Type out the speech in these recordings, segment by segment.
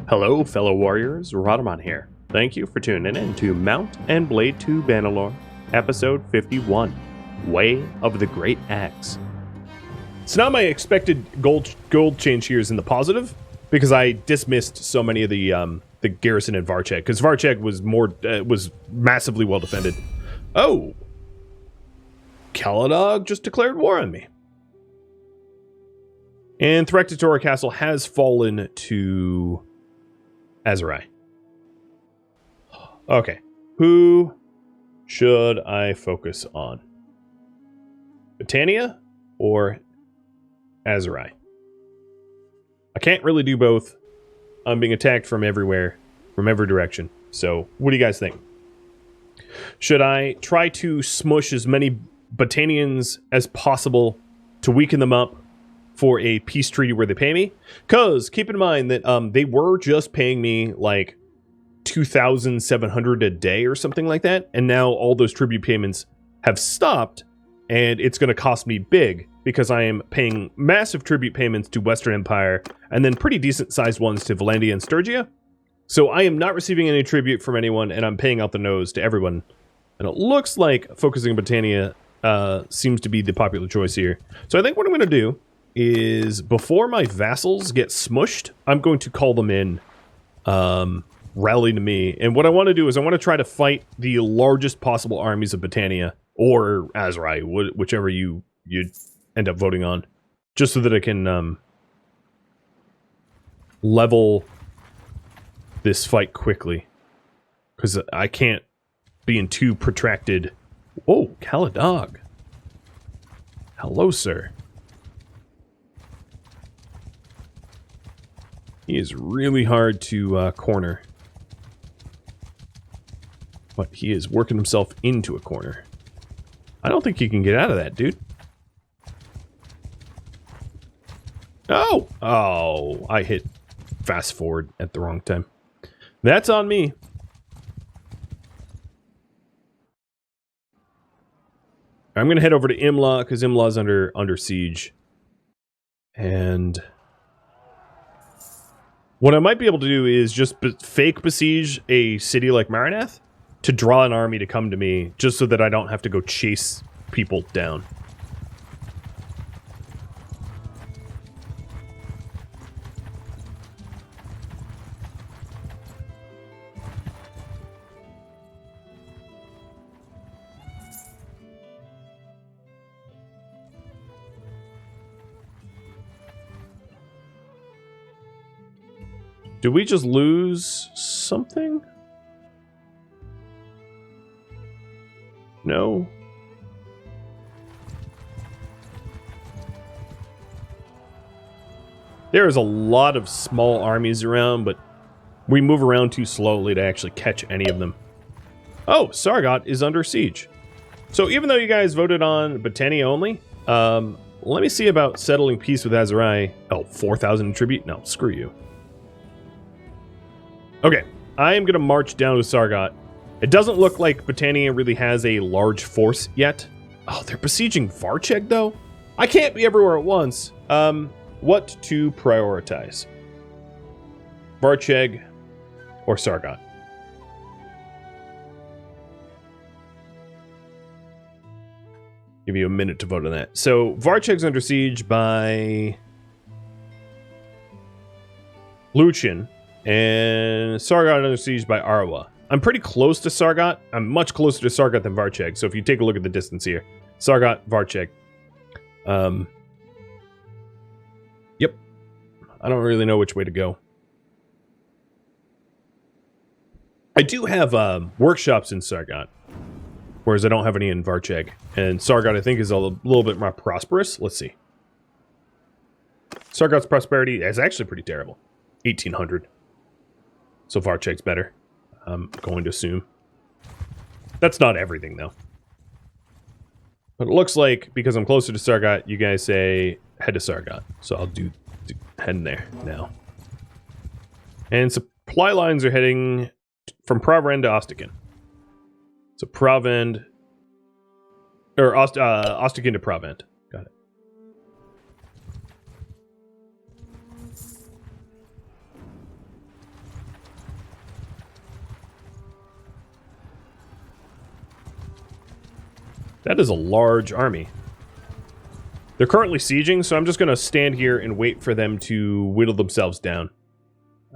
Hello, fellow warriors. Rhadamant here. Thank you for tuning in to Mount and Blade 2 Bannerlord, episode 51, Way of the Great Axe. It's not my expected gold change here is in the positive, because I dismissed so many of the garrison in Varcheg, because Varcheg was massively well defended. Oh, Caladog just declared war on me. And Threctatora Castle has fallen to Azurai. Okay, who should I focus on? Britannia or Azurai? I can't really do both. I'm being attacked from everywhere, from every direction. So, what do you guys think? Should I try to smush as many Botanians as possible to weaken them up for a peace treaty where they pay me? Because keep in mind that they were just paying me like 2,700 a day or something like that, and now all those tribute payments have stopped, and it's going to cost me big because I am paying massive tribute payments to Western Empire and then pretty decent sized ones to Valandia and Sturgia. So I am not receiving any tribute from anyone, and I'm paying out the nose to everyone. And it looks like focusing on Britannia seems to be the popular choice here. So I think what I'm going to do is, before my vassals get smushed, I'm going to call them in, rally to me. And what I want to do is I want to try to fight the largest possible armies of Britannia, or Azurai, whichever you end up voting on, just so that I can level this fight quickly, because I can't be in too protracted. Oh, Caladog. Hello, sir. He is really hard to corner. But he is working himself into a corner. I don't think he can get out of that, dude. Oh! Oh, I hit fast forward at the wrong time. That's on me. I'm going to head over to Imla, because Imla's under siege. And what I might be able to do is just fake besiege a city like Maranath to draw an army to come to me, just so that I don't have to go chase people down. Did we just lose something? No. There's a lot of small armies around, but we move around too slowly to actually catch any of them. Oh, Sargot is under siege. So even though you guys voted on Britannia only, let me see about settling peace with Azurai. Oh, 4,000 in tribute? No, screw you. Okay, I am going to march down to Sargot. It doesn't look like Britannia really has a large force yet. Oh, they're besieging Varcheg, though? I can't be everywhere at once. What to prioritize? Varcheg or Sargot? Give you a minute to vote on that. So, Varcheg's under siege by Lucian, and Sargot under siege by Arwa. I'm pretty close to Sargot. I'm much closer to Sargot than Varcheg. So if you take a look at the distance here, Sargot, Varcheg. Yep. I don't really know which way to go. I do have workshops in Sargot, whereas I don't have any in Varcheg. And Sargot, I think, is a little bit more prosperous. Let's see. Sargot's prosperity is actually pretty terrible. 1,800. So Varcheg's better, I'm going to assume. That's not everything, though. But it looks like, because I'm closer to Sargot, you guys say, head to Sargot. So I'll do head in there now. And supply lines are heading from Provend to Ostikin. So Provend, or Ostikin to Provend. Got it. That is a large army. They're currently sieging, so I'm just going to stand here and wait for them to whittle themselves down.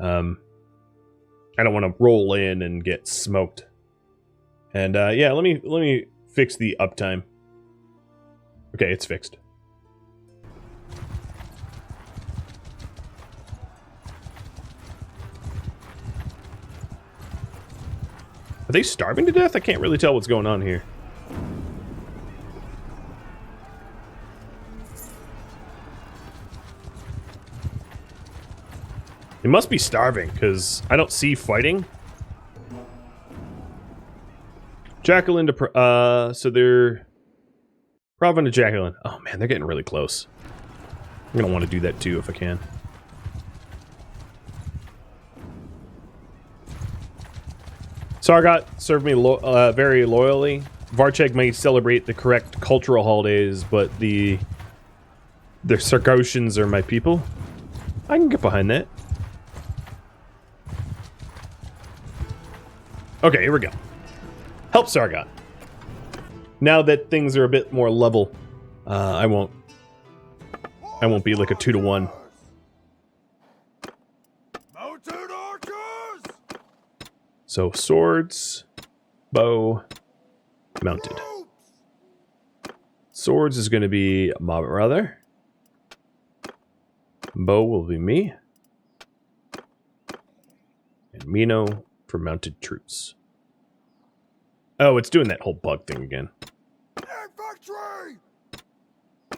I don't want to roll in and get smoked. And yeah, let me fix the uptime. Okay, it's fixed. Are they starving to death? I can't really tell what's going on here. They must be starving, because I don't see fighting. Jacqueline to... so they're... Provin to Jacqueline. Oh man, they're getting really close. I'm gonna want to do that too if I can. Sargot served me very loyally. Varcheg may celebrate the correct cultural holidays, but the Sargotians are my people. I can get behind that. Okay, here we go. Help Sargot. Now that things are a bit more level, I won't be like a 2-to-1. Mounted archers! So swords, bow, mounted. Swords is going to be my brother. Bow will be me. And Mino for mounted troops. Oh, it's doing that whole bug thing again. Infantry!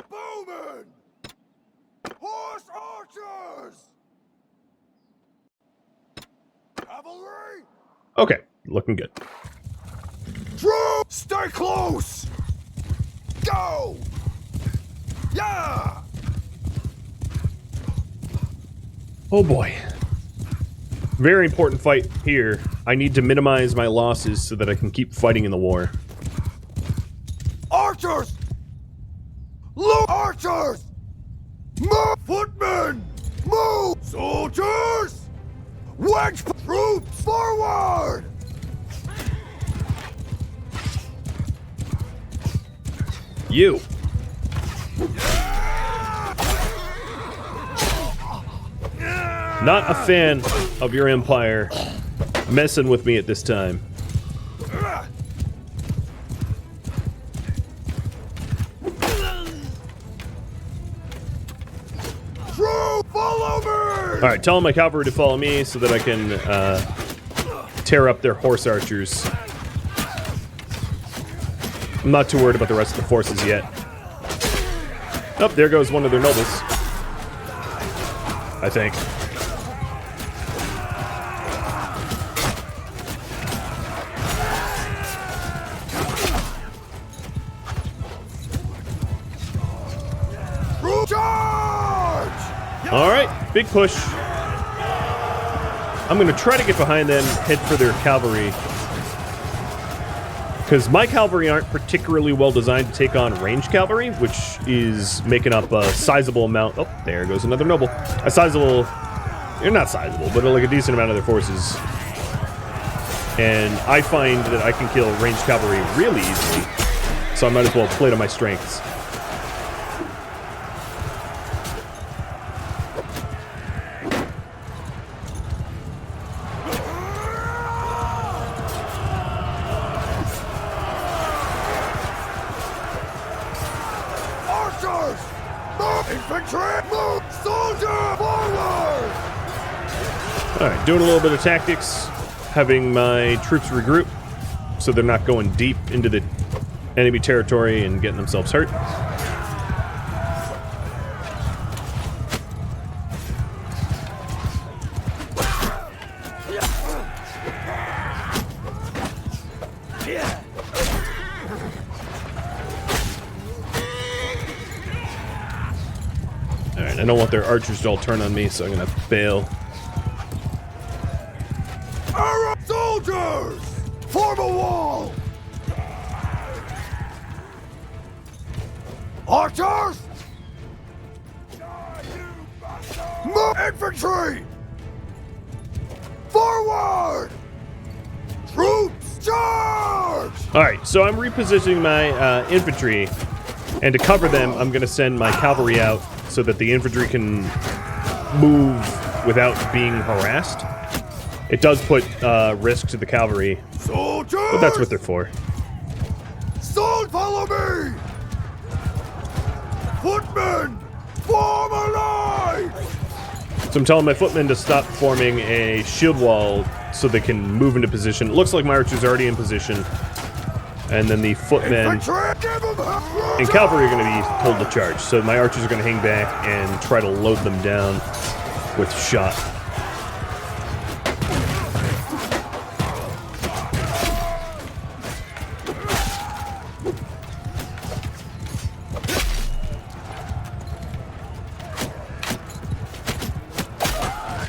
Bowmen! Horse archers! Cavalry! Okay, looking good. Troops! Stay close! Go! Yeah! Oh boy. Very important fight here. I need to minimize my losses so that I can keep fighting in the war. Archers! Look! Archers! Move! Footmen! Move! Soldiers! Wedge! Troops! Forward! You! Not a fan of your empire messing with me at this time. Follow me! Alright, tell my cavalry to follow me so that I can tear up their horse archers. I'm not too worried about the rest of the forces yet. Oh, there goes one of their nobles. I think. Alright, big push. I'm going to try to get behind them, head for their cavalry. Because my cavalry aren't particularly well designed to take on ranged cavalry, which is making up a sizable amount. Oh, there goes another noble. A sizable... They're not sizable, but like a decent amount of their forces. And I find that I can kill ranged cavalry really easily. So I might as well play to my strengths. Alright, doing a little bit of tactics, having my troops regroup so they're not going deep into the enemy territory and getting themselves hurt. Alright, I don't want their archers to all turn on me, so I'm gonna bail. Soldiers! Form a wall! Archers! Move! Infantry! Forward! Troops, charge! Alright, so I'm repositioning my infantry, and to cover them, I'm going to send my cavalry out so that the infantry can move without being harassed. It does put risk to the cavalry, Soldiers! but that's what they're for. Soldiers, follow me! Footmen, form a line! So I'm telling my footmen to stop forming a shield wall so they can move into position. It looks like my archer's already in position. And then the footmen and cavalry are going to be told to charge. So my archers are going to hang back and try to load them down with shot.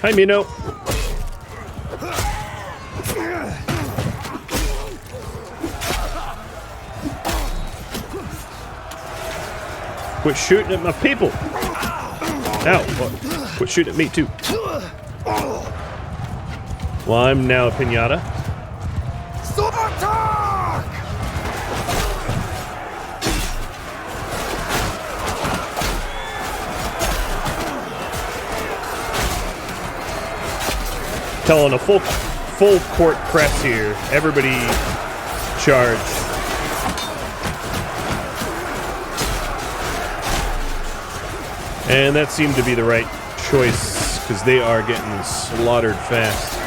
Hi, Mino. Quit shooting at my people. Ow. Quit shooting at me, too. Well, I'm now a pinata. Attack! Telling a full court press here. Everybody charge. And that seemed to be the right choice, because they are getting slaughtered fast.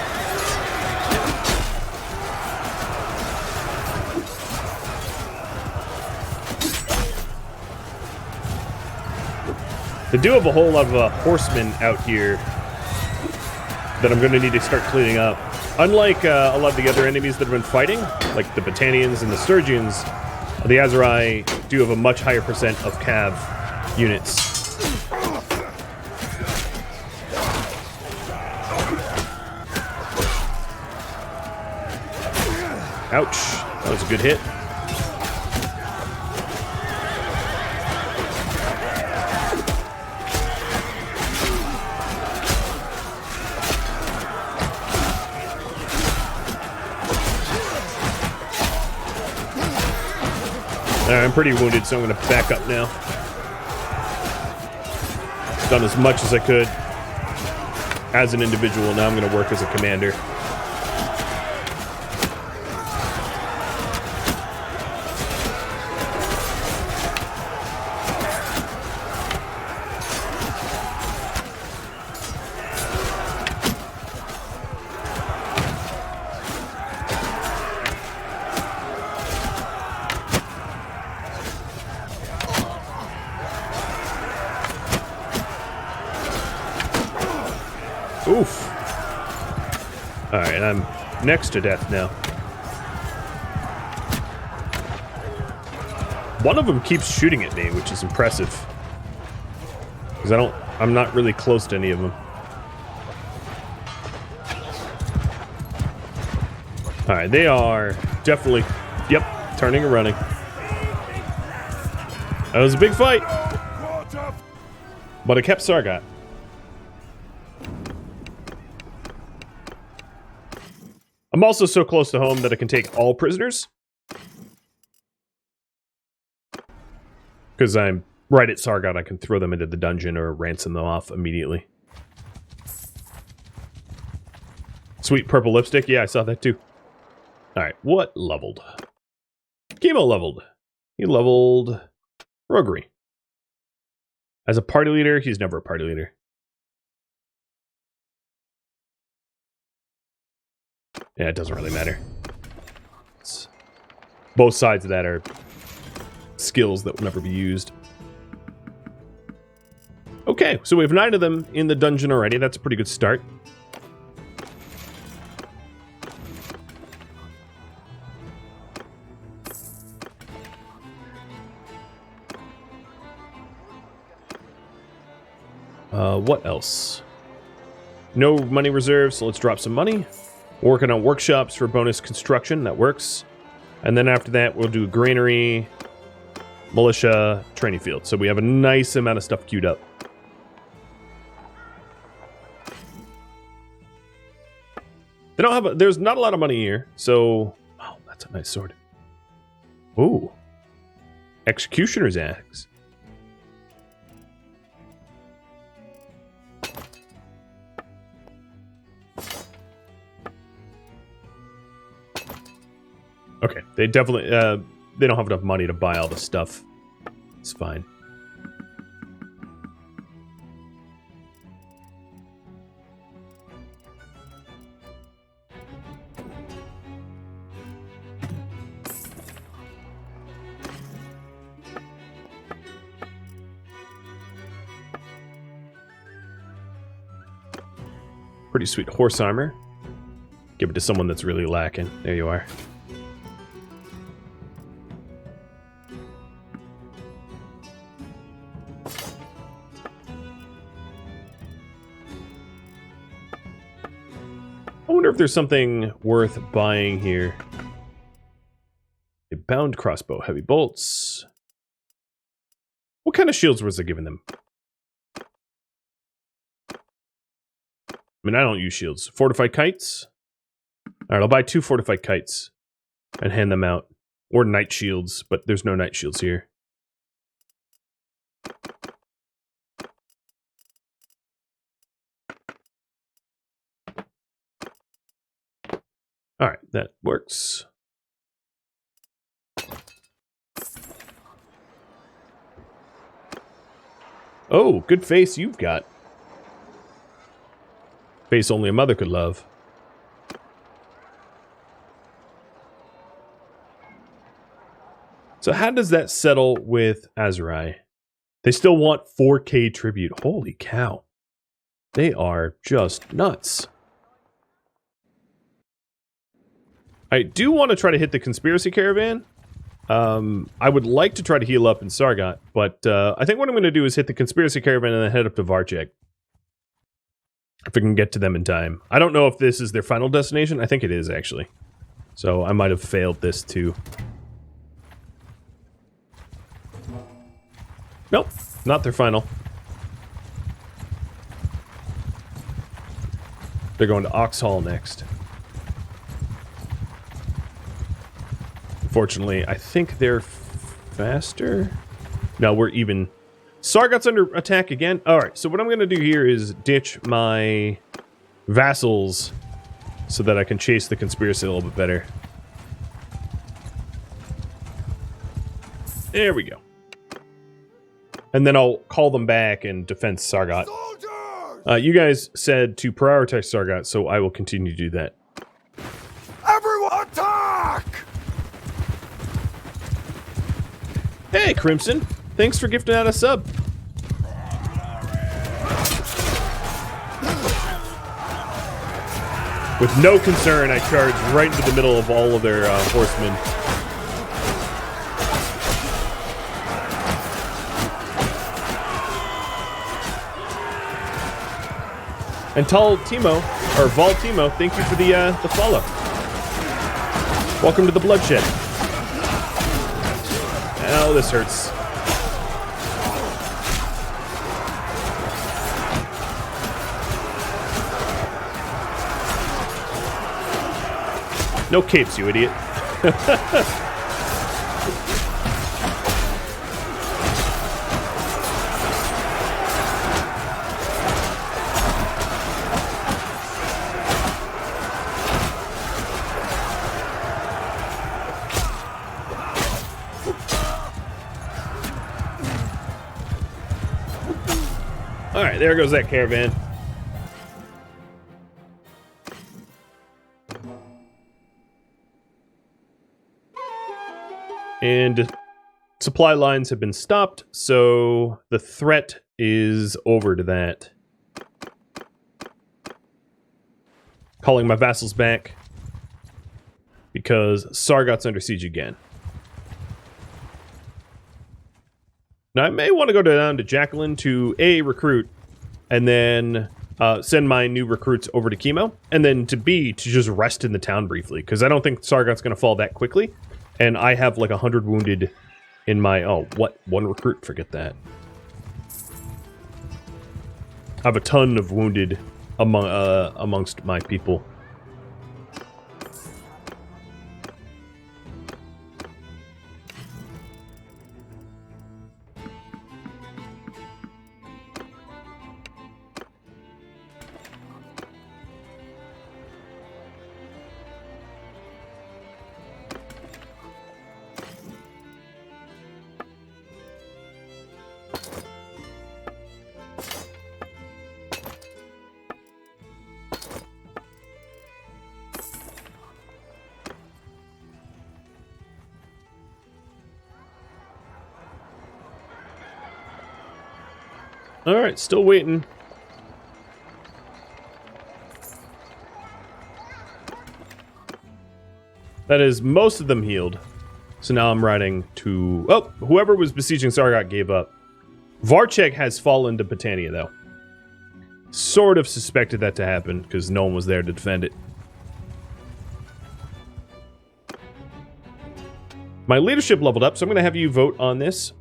They do have a whole lot of horsemen out here that I'm going to need to start cleaning up. Unlike a lot of the other enemies that have been fighting, like the Battanians and the Sturgians, the Aserai do have a much higher percent of cav units. Ouch. That was a good hit. Alright, I'm pretty wounded, so I'm going to back up now. Done as much as I could as an individual. Now I'm going to work as a commander. Oof. Alright, I'm next to death now. One of them keeps shooting at me, which is impressive. Because I'm not really close to any of them. Alright, they are definitely, yep, turning and running. That was a big fight. But I kept Sargot. I'm also so close to home that I can take all prisoners. Because I'm right at Sargon, I can throw them into the dungeon or ransom them off immediately. Sweet purple lipstick. Yeah, I saw that too. Alright, what leveled? Chemo leveled. He leveled roguery. As a party leader, he's never a party leader. Yeah, it doesn't really matter. Both sides of that are skills that will never be used. Okay, so we have 9 of them in the dungeon already. That's a pretty good start. What else? No money reserves, so let's drop some money. Working on workshops for bonus construction, that works. And then after that, we'll do granary, militia, training field. So we have a nice amount of stuff queued up. They don't have there's not a lot of money here, so... Oh, that's a nice sword. Ooh. Executioner's axe. Okay, they definitely they don't have enough money to buy all the stuff. It's fine. Pretty sweet horse armor. Give it to someone that's really lacking. There you are. I wonder if there's something worth buying here. A bound crossbow, heavy bolts. What kind of shields was it giving them? I mean, I don't use shields. Fortified kites? Alright, I'll buy 2 fortified kites and hand them out. Or night shields, but there's no night shields here. Alright, that works. Oh, good face you've got. Face only a mother could love. So how does that settle with Azurai? They still want 4K tribute. Holy cow. They are just nuts. I do want to try to hit the conspiracy caravan. I would like to try to heal up in Sargot, but I think what I'm going to do is hit the conspiracy caravan and then head up to Varchek. If I can get to them in time. I don't know if this is their final destination. I think it is, actually. So I might have failed this too. Nope, not their final. They're going to Oxhall next. Unfortunately, I think they're faster. No, we're even. Sargot's under attack again. Alright, so what I'm going to do here is ditch my vassals so that I can chase the conspiracy a little bit better. There we go. And then I'll call them back and defend Sargot. You guys said to prioritize Sargot, so I will continue to do that. Everyone attack! Hey, Crimson. Thanks for gifting out a sub. With no concern, I charged right into the middle of all of their horsemen. And Tall Timo, or Vol Timo, thank you for the follow. Welcome to the bloodshed. Oh, this hurts. No capes, you idiot. Alright, there goes that caravan. And supply lines have been stopped, so the threat is over to that. Calling my vassals back because Sargot's under siege again. Now I may want to go down to Jacqueline to A, recruit, and then send my new recruits over to Chemo, and then to B, to just rest in the town briefly, because I don't think Sargot's going to fall that quickly. And I have like 100 wounded in my... Oh, what? One recruit? Forget that. I have a ton of wounded amongst my people. Alright, still waiting. That is most of them healed. So now I'm riding to... Oh, whoever was besieging Sargot gave up. Varchek has fallen to Britannia, though. Sort of suspected that to happen, because no one was there to defend it. My leadership leveled up, so I'm going to have you vote on this.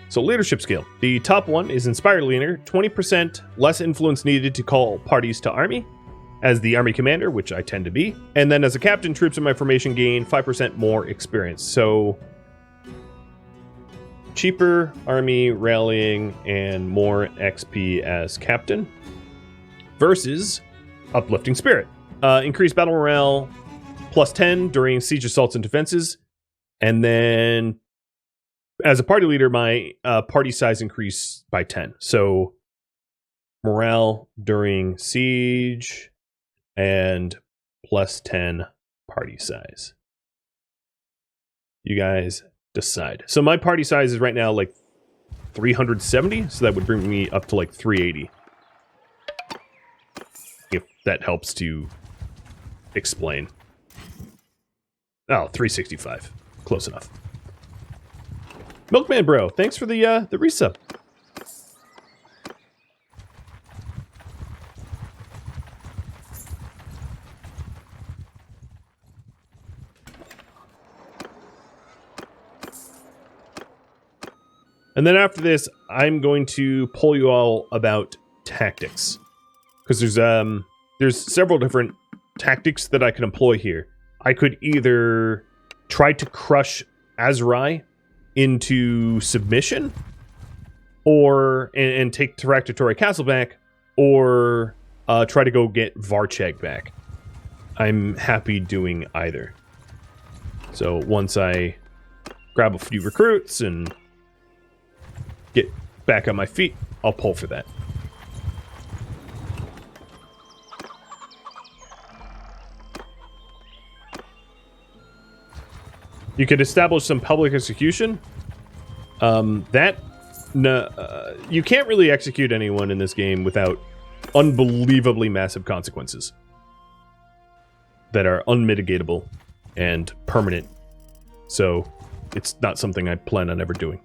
So leadership skill. The top one is Inspired Leader. 20% less influence needed to call parties to army. As the army commander, which I tend to be. And then as a captain, troops in my formation gain 5% more experience. So cheaper army rallying and more XP as captain. Versus Uplifting Spirit. Increased battle morale plus 10 during siege assaults and defenses. And then as a party leader, my party size increased by 10. So morale during siege and plus 10 party size. You guys decide. So my party size is right now like 370, so that would bring me up to like 380. If that helps to explain. Oh, 365. Close enough. Milkman Bro, thanks for the resub. And then after this, I'm going to poll you all about tactics. Because there's several different tactics that I can employ here. I could either try to crush Azurai into submission, or and take Terractatory Castle back, or try to go get Varchek back. I'm happy doing either. So once I grab a few recruits and get back on my feet, I'll pull for that. You could establish some public execution. You can't really execute anyone in this game without unbelievably massive consequences that are unmitigatable and permanent. So it's not something I plan on ever doing.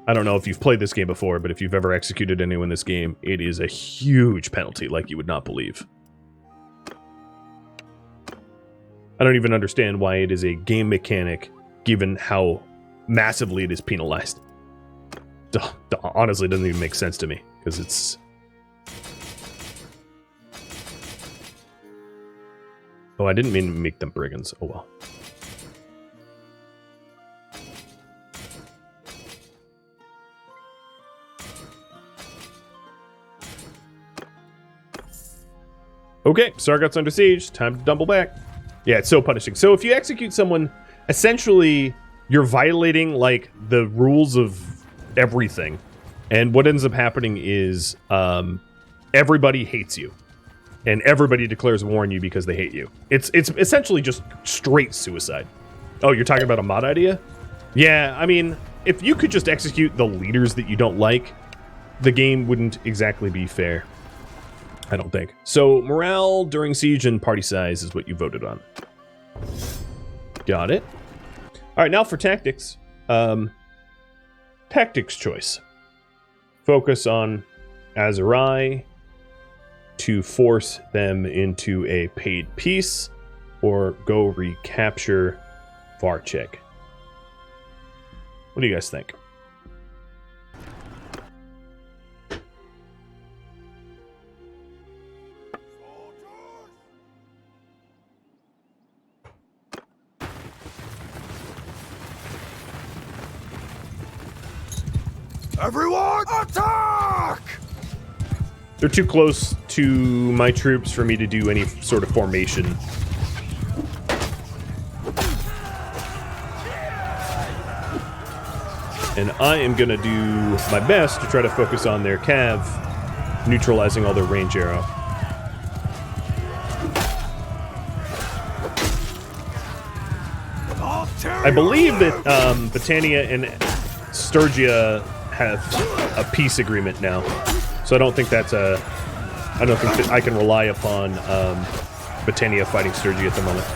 I don't know if you've played this game before, but if you've ever executed anyone in this game, it is a huge penalty like you would not believe. I don't even understand why it is a game mechanic, given how massively it is penalized. Honestly, it doesn't even make sense to me, because it's... Oh, I didn't mean to make them brigands. Oh well. Okay, Sargot's under siege. Time to double back. Yeah, it's so punishing. So if you execute someone, essentially, you're violating, like, the rules of everything. And what ends up happening is everybody hates you. And everybody declares war on you because they hate you. It's essentially just straight suicide. Oh, you're talking about a mod idea? Yeah, I mean, if you could just execute the leaders that you don't like, the game wouldn't exactly be fair. I don't think. So, morale during siege and party size is what you voted on. Got it. Alright, now for tactics. Tactics choice. Focus on Azurai to force them into a paid peace, or go recapture Varchek. What do you guys think? Everyone, attack! They're too close to my troops for me to do any sort of formation. And I am going to do my best to try to focus on their cav, neutralizing all their range arrow. I believe that Britannia and Sturgia have a peace agreement now, so I don't think that's a. I don't think that I can rely upon Britannia fighting Sturgia at the moment.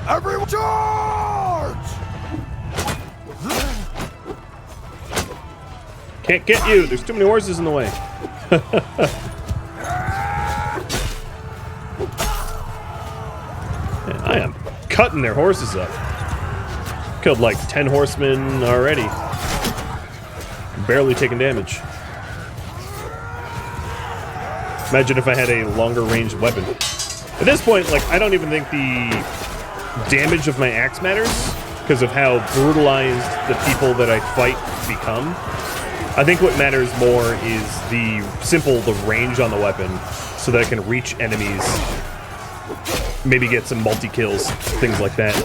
Everyone charge! Can't get you. There's too many horses in the way. Man, I am cutting their horses up. Killed like 10 horsemen already. Barely taking damage. Imagine if I had a longer ranged weapon. At this point, like, I don't even think the damage of my axe matters because of how brutalized the people that I fight become. I think what matters more is the range on the weapon so that I can reach enemies, maybe get some multi-kills, things like that.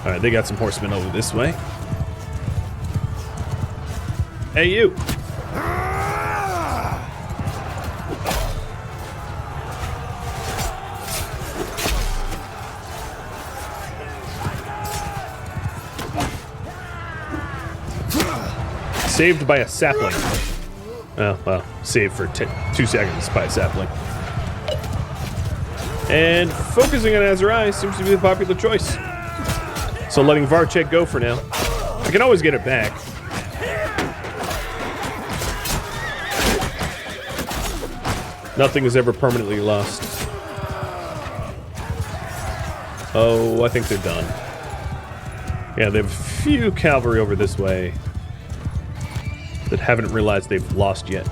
Alright, they got some horsemen over this way. Hey, you! Saved by a sapling. Oh, well, saved for 2 seconds by a sapling. And focusing on Azurai seems to be the popular choice. So letting Varchek go for now. I can always get it back. Nothing is ever permanently lost. Oh, I think they're done. Yeah, they have a few cavalry over this way that haven't realized they've lost yet.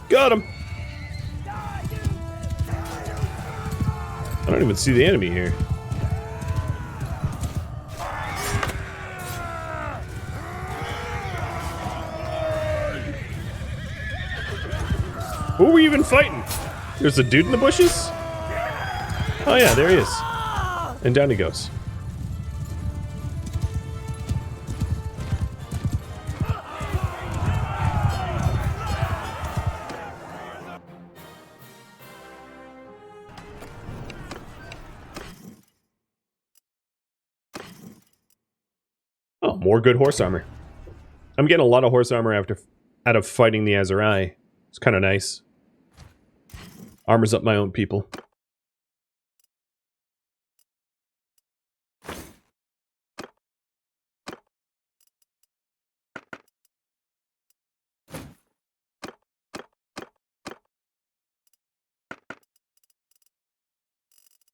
Got him! I don't even see the enemy here. Who are we even fighting? There's a dude in the bushes? Oh yeah, there he is. And down he goes. Oh, more good horse armor. I'm getting a lot of horse armor out of fighting the Azurai. It's kind of nice. Armors up my own people.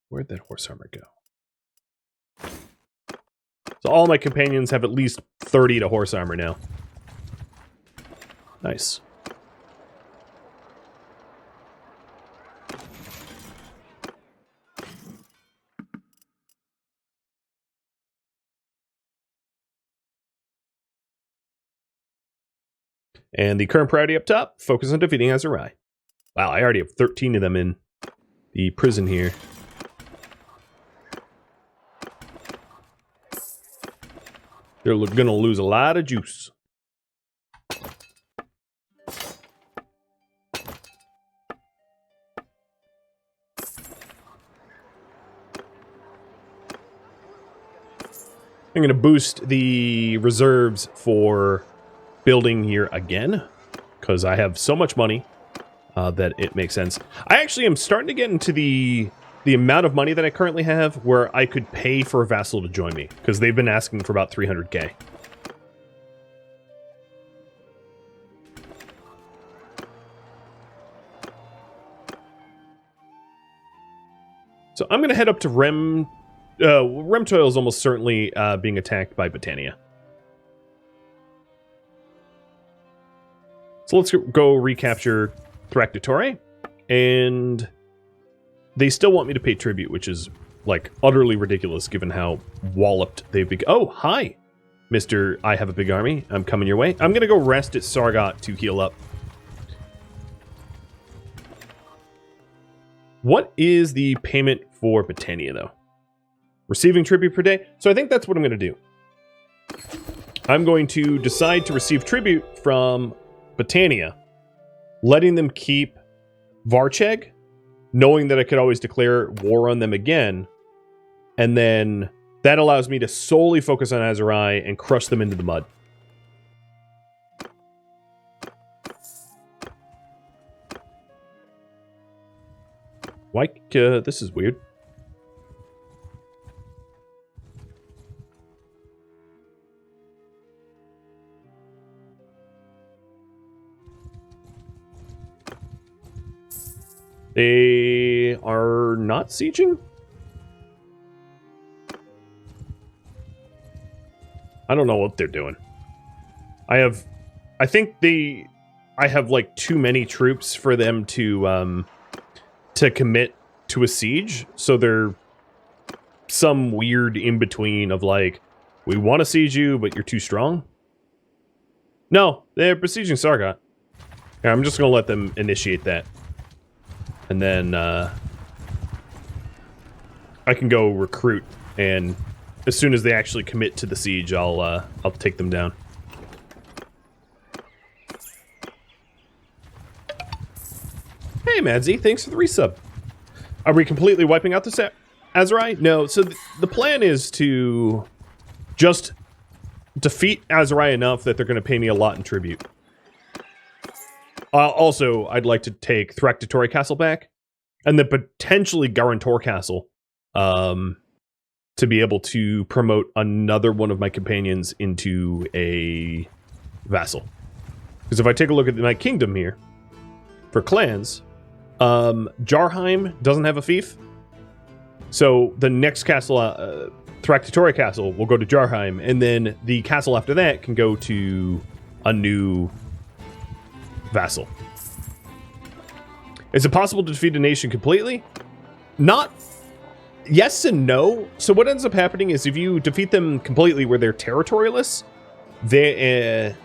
Where'd that horse armor go? So all my companions have at least 30 to horse armor now. Nice. And the current priority up top, focus on defeating Azurai. Wow, I already have 13 of them in the prison here. They're gonna lose a lot of juice. I'm gonna boost the reserves for building here again, because I have so much money that it makes sense. I actually am starting to get into the amount of money that I currently have where I could pay for a vassal to join me, because they've been asking for about 300k. So I'm going to head up to Rem. Remtoil is almost certainly being attacked by Britannia. So let's go recapture Thractatore, and they still want me to pay tribute, which is like, utterly ridiculous given how walloped they've become. Oh, hi, Mr. I have a big army. I'm coming your way. I'm going to go rest at Sargot to heal up. What is the payment for Britannia, though? Receiving tribute per day? So I think that's what I'm going to do. I'm going to decide to receive tribute from Britannia, letting them keep Varcheg, knowing that I could always declare war on them again, and then that allows me to solely focus on Azurai and crush them into the mud. Why? This is weird. They are not sieging? I don't know what they're doing. I have like too many troops for them to commit to a siege, so they're some weird in between of like, we want to siege you, but you're too strong. No, they're besieging Sargot. Yeah, I'm just gonna let them initiate that. And then I can go recruit, and as soon as they actually commit to the siege, I'll take them down. Hey, Madsy, thanks for the resub. Are we completely wiping out the Azurai? No. So the plan is to just defeat Azurai enough that they're going to pay me a lot in tribute. Also, I'd like to take Thractatory Castle back, and then potentially Garantor Castle, to be able to promote another one of my companions into a vassal. Because if I take a look at my kingdom here, for clans, Jarheim doesn't have a fief, so the next castle, Thractatory Castle, will go to Jarheim, and then the castle after that can go to a new vassal. Is it possible to defeat a nation completely? Not. Yes and no. So what ends up happening is if you defeat them completely where they're territorialists, their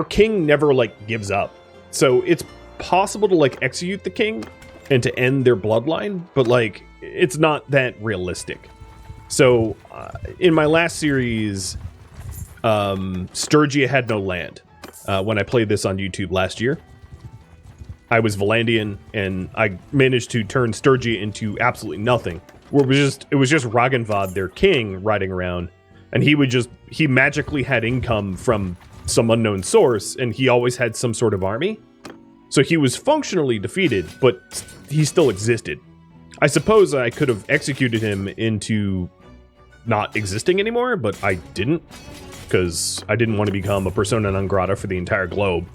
king never like gives up. So it's possible to like execute the king and to end their bloodline, but like it's not that realistic. So in my last series, Sturgia had no land. When I played this on YouTube last year, I was Valandian, and I managed to turn Sturgia into absolutely nothing. Where it was just Ragnvad, their king, riding around, and he magically had income from some unknown source, and he always had some sort of army. So he was functionally defeated, but he still existed. I suppose I could have executed him into not existing anymore, but I didn't, because I didn't want to become a persona non grata for the entire globe.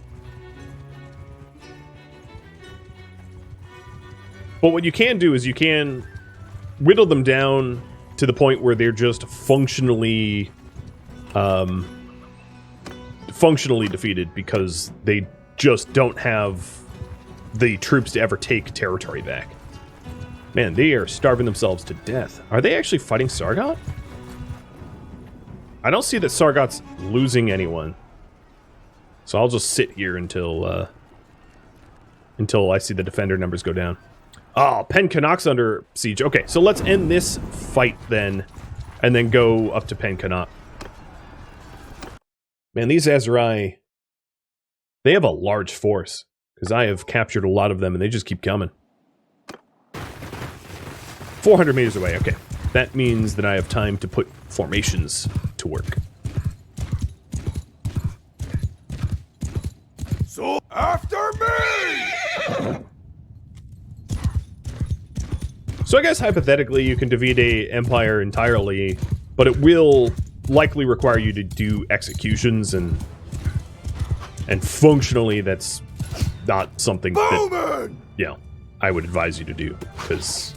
But what you can do is you can whittle them down to the point where they're just functionally defeated because they just don't have the troops to ever take territory back. Man, they are starving themselves to death. Are they actually fighting Sargot? I don't see that Sargot's losing anyone. So I'll just sit here until I see the defender numbers go down. Oh, Pen Kanok's under siege. Okay, so let's end this fight then, and then go up to Pen Kanok. Man, these Azurai, they have a large force, because I have captured a lot of them, and they just keep coming. 400 meters away, okay. That means that I have time to put formations to work. So, after me! So I guess hypothetically you can defeat a empire entirely, but it will likely require you to do executions, and functionally that's not something that, you know, I would advise you to do, because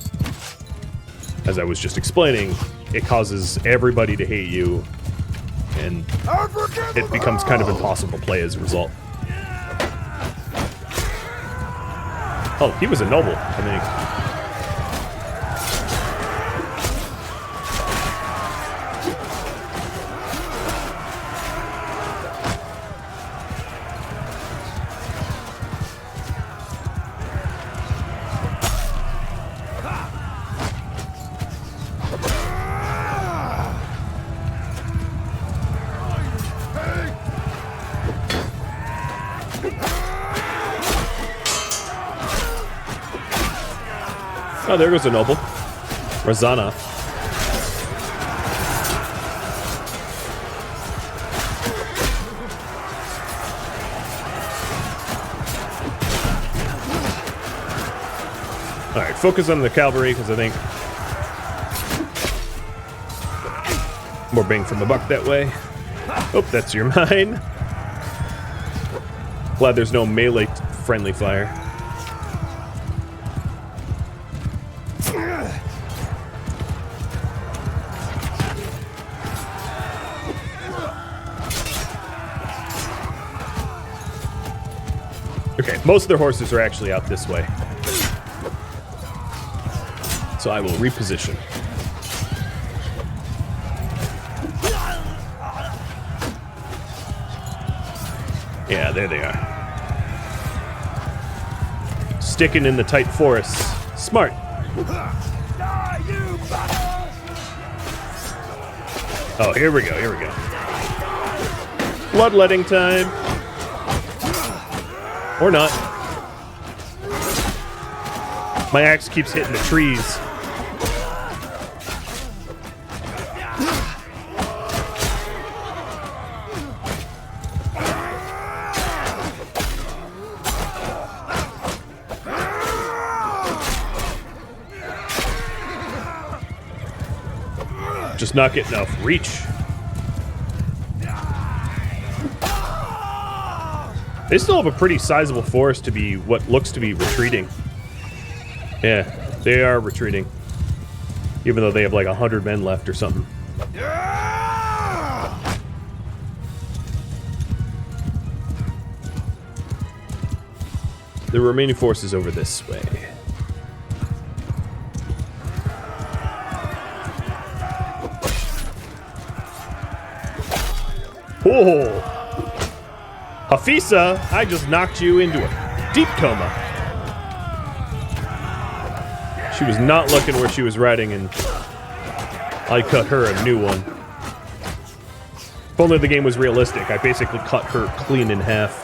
as I was just explaining, it causes everybody to hate you, and it becomes kind of impossible to play as a result. Oh, he was a noble, I think. Oh, there goes a noble. Razana. Alright, focus on the cavalry, because I think more bang from the buck that way. Oh, that's your mine. Glad there's no melee friendly fire. Okay, most of their horses are actually out this way. So I will reposition. Yeah, there they are. Sticking in the tight forests. Smart. Oh, here we go, here we go. Bloodletting time. Or not. My axe keeps hitting the trees. Just not getting enough reach. They still have a pretty sizable force to be what looks to be retreating. Yeah, they are retreating. Even though they have like 100 men left or something. The remaining force is over this way. Oh! Hafisa, I just knocked you into a deep coma. She was not looking where she was riding, and I cut her a new one. If only the game was realistic, I basically cut her clean in half.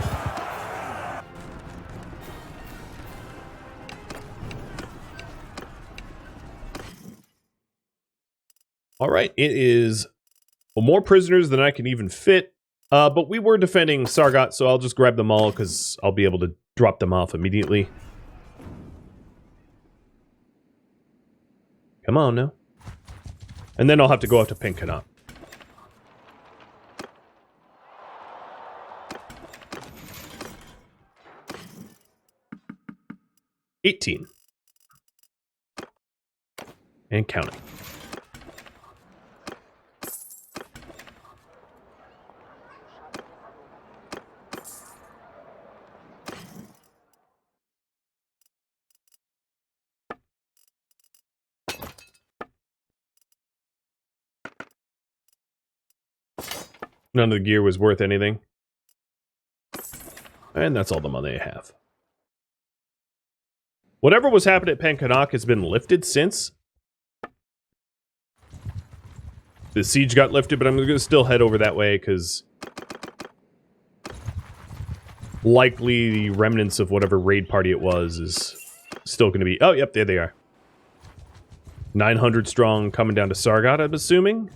Alright, it is more prisoners than I can even fit. But we were defending Sargot, so I'll just grab them all, because I'll be able to drop them off immediately. Come on, now. And then I'll have to go out to Penkanot. $18. And counting. None of the gear was worth anything. And that's all the money I have. Whatever was happening at Penkanok has been lifted since. The siege got lifted, but I'm going to still head over that way, because likely the remnants of whatever raid party it was is still going to be... Oh, yep, there they are. 900 strong coming down to Sargot, I'm assuming.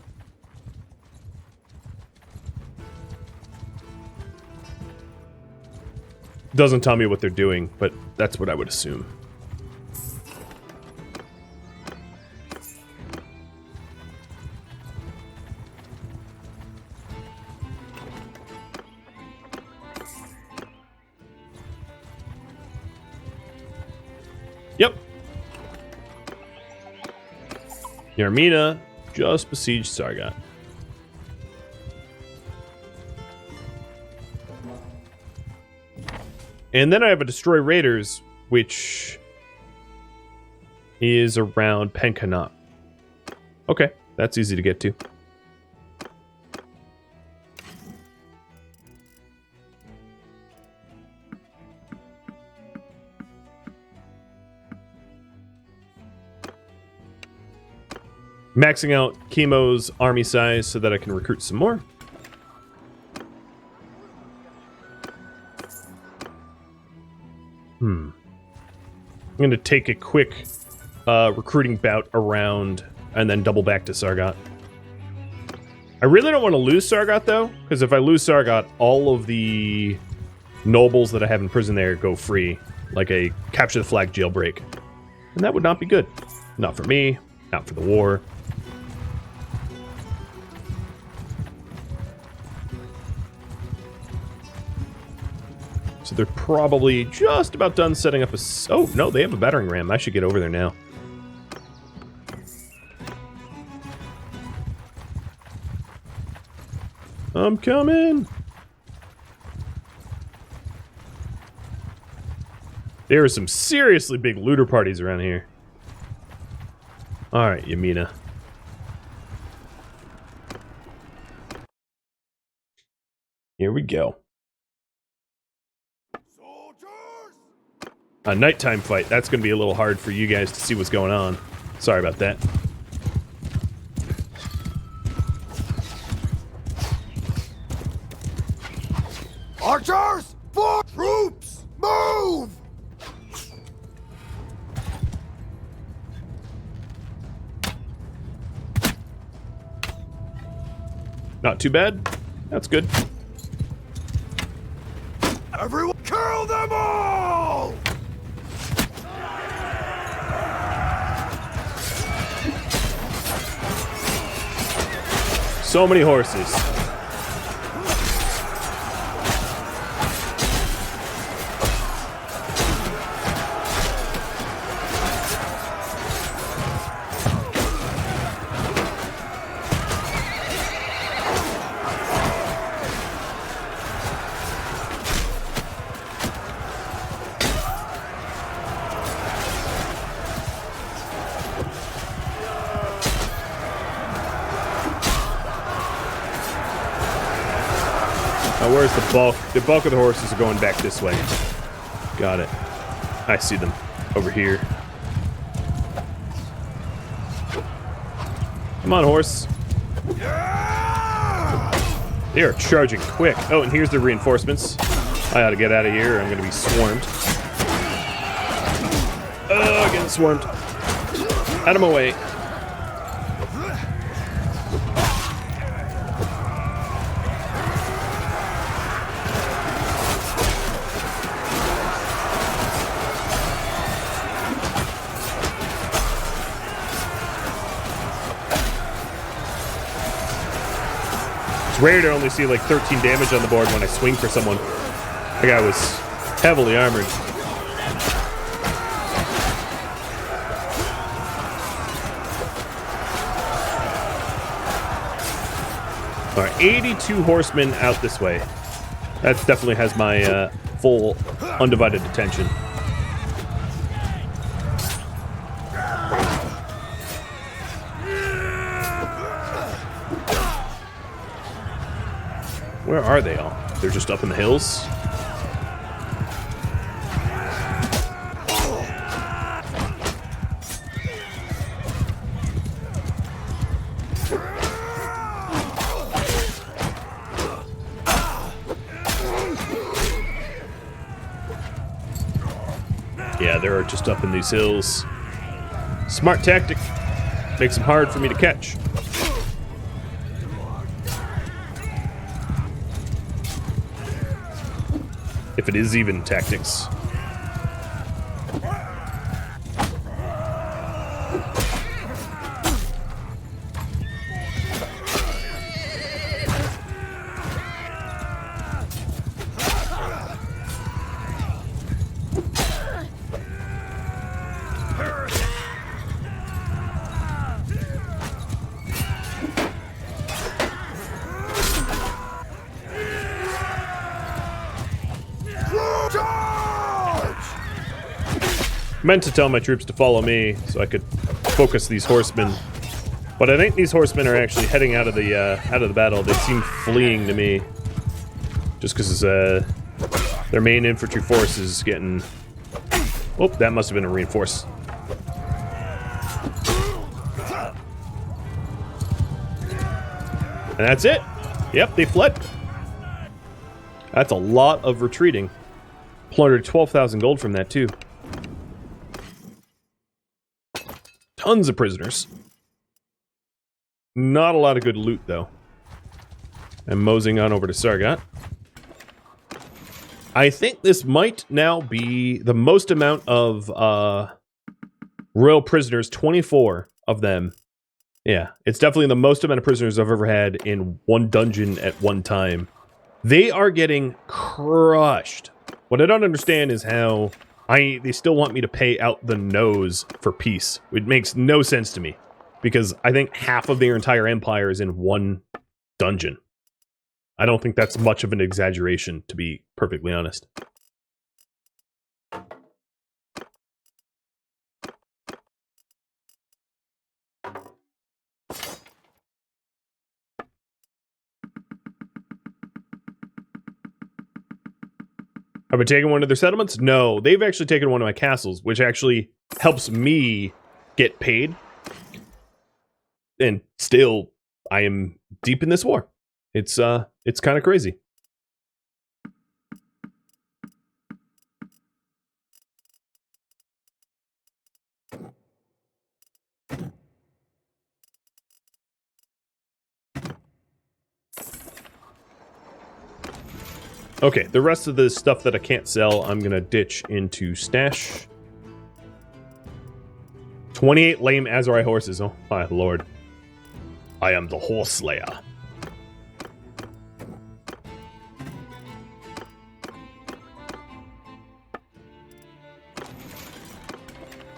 Doesn't tell me what they're doing, but that's what I would assume. Yep. Yarmina just besieged Sargot. And then I have a Destroy Raiders, which is around Penkanot. Okay, that's easy to get to. Maxing out Chemo's army size so that I can recruit some more. I'm going to take a quick recruiting bout around and then double back to Sargot. I really don't want to lose Sargot, though, because if I lose Sargot, all of the nobles that I have in prison there go free, like a capture the flag jailbreak. And that would not be good. Not for me, not for the war. So they're probably just about done setting up a... Oh, no, they have a battering ram. I should get over there now. I'm coming! There are some seriously big looter parties around here. Alright, Yamina. Here we go. A nighttime fight. That's going to be a little hard for you guys to see what's going on. Sorry about that. Archers! For troops! Move! Not too bad. That's good. Everyone, kill them all! So many horses. Where's the bulk? The bulk of the horses are going back this way. Got it. I see them over here. Come on, horse. They are charging quick. Oh, and here's the reinforcements. I ought to get out of here or I'm going to be swarmed. Oh, getting swarmed. Out of my way. It's rare to only see like 13 damage on the board when I swing for someone. That guy was heavily armored. Alright, 82 horsemen out this way. That definitely has my full undivided attention. Where are they all? They're just up in the hills? Yeah, they're just up in these hills. Smart tactic. Makes them hard for me to catch. If it is even tactics. Meant to tell my troops to follow me so I could focus these horsemen, but I think these horsemen are actually heading out of the battle. They seem fleeing to me, just because their main infantry force is getting. Oh, that must have been a reinforce. And that's it. Yep, they fled. That's a lot of retreating. Plundered 12,000 gold from that too. tons of prisoners. Not a lot of good loot, though. I'm moseying on over to Sargat. I think this might now be the most amount of royal prisoners, 24 of them. Yeah, it's definitely the most amount of prisoners I've ever had in one dungeon at one time. They are getting crushed. What I don't understand is how they still want me to pay out the nose for peace. It makes no sense to me, because I think half of their entire empire is in one dungeon. I don't think that's much of an exaggeration, to be perfectly honest. Have I taken one of their settlements? No, they've actually taken one of my castles, which actually helps me get paid. And still, I am deep in this war. It's kind of crazy. Okay, the rest of the stuff that I can't sell, I'm gonna ditch into stash. 28 lame Azurai horses. Oh my lord. I am the horse slayer.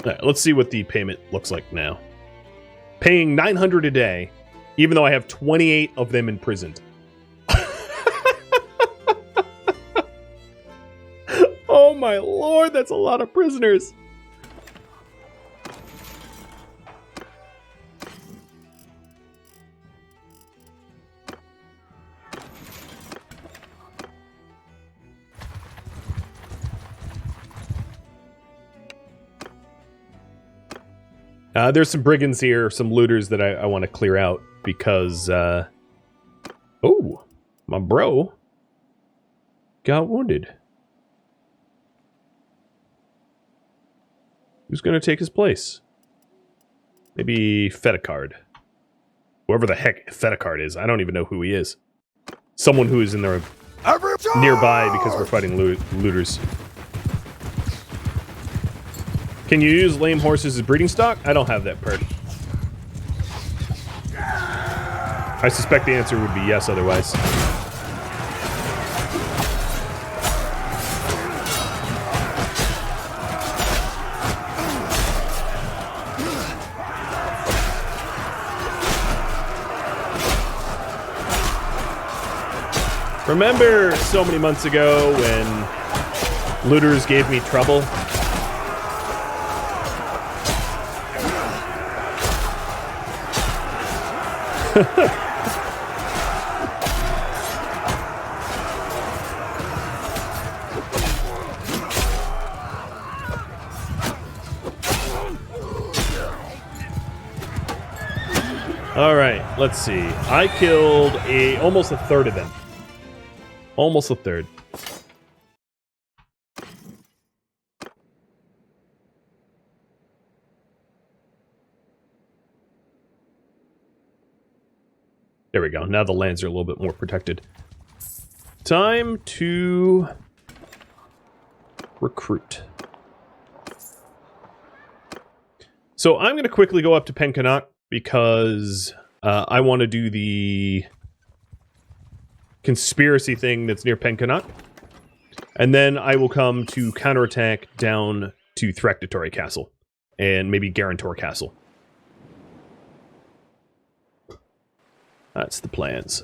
Alright, let's see what the payment looks like now. Paying 900 a day, even though I have 28 of them imprisoned. Oh my lord, that's a lot of prisoners. There's some brigands here, some looters that I want to clear out because, oh, my bro got wounded. Who's going to take his place? Maybe Fedicard. Whoever the heck Fedicard is, I don't even know who he is. Someone who is in there nearby because we're fighting looters. Can you use lame horses as breeding stock? I don't have that perk. I suspect the answer would be yes otherwise. Remember so many months ago when looters gave me trouble? All right, let's see. I killed almost a third of them. Almost a third. There we go. Now the lands are a little bit more protected. Time to recruit. So I'm going to quickly go up to Pencanak because I want to do the conspiracy thing that's near Pencanak. And then I will come to counterattack down to Threctatory Castle and maybe Garantor Castle. That's the plans.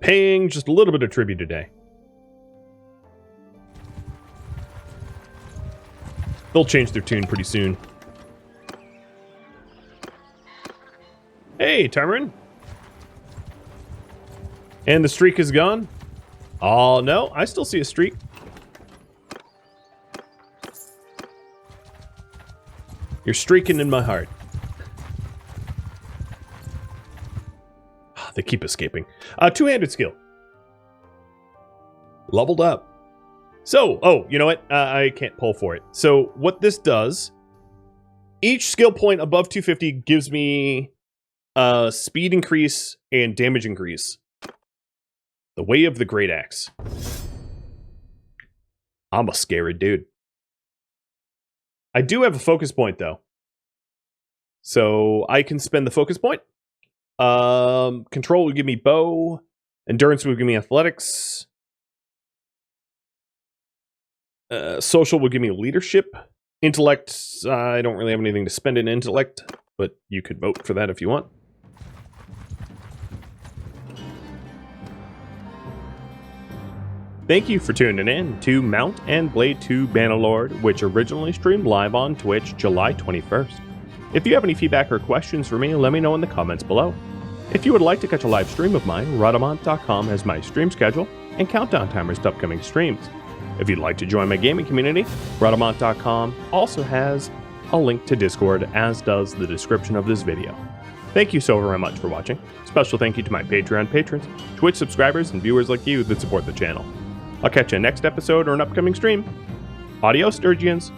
Paying just a little bit of tribute today. They'll change their tune pretty soon. Hey, Tamarin. And the streak is gone? Oh, no, I still see a streak. You're streaking in my heart. They keep escaping. Two-handed skill. Leveled up. So, oh, you know what? I can't pull for it. So what this does, each skill point above 250 gives me speed increase and damage increase. The Way of the Great Axe. I'm a scary dude. I do have a focus point, though. So I can spend the focus point. Control will give me bow. Endurance will give me athletics. Social will give me leadership. Intellect, I don't really have anything to spend in intellect, but you could vote for that if you want. Thank you for tuning in to Mount and Blade 2 Bannerlord, which originally streamed live on Twitch July 21st. If you have any feedback or questions for me, let me know in the comments below. If you would like to catch a live stream of mine, Rhadamant.com has my stream schedule and countdown timers to upcoming streams. If you'd like to join my gaming community, Rhadamant.com also has a link to Discord, as does the description of this video. Thank you so very much for watching. Special thank you to my Patreon patrons, Twitch subscribers, and viewers like you that support the channel. I'll catch you next episode or an upcoming stream. Adios, Sturgians.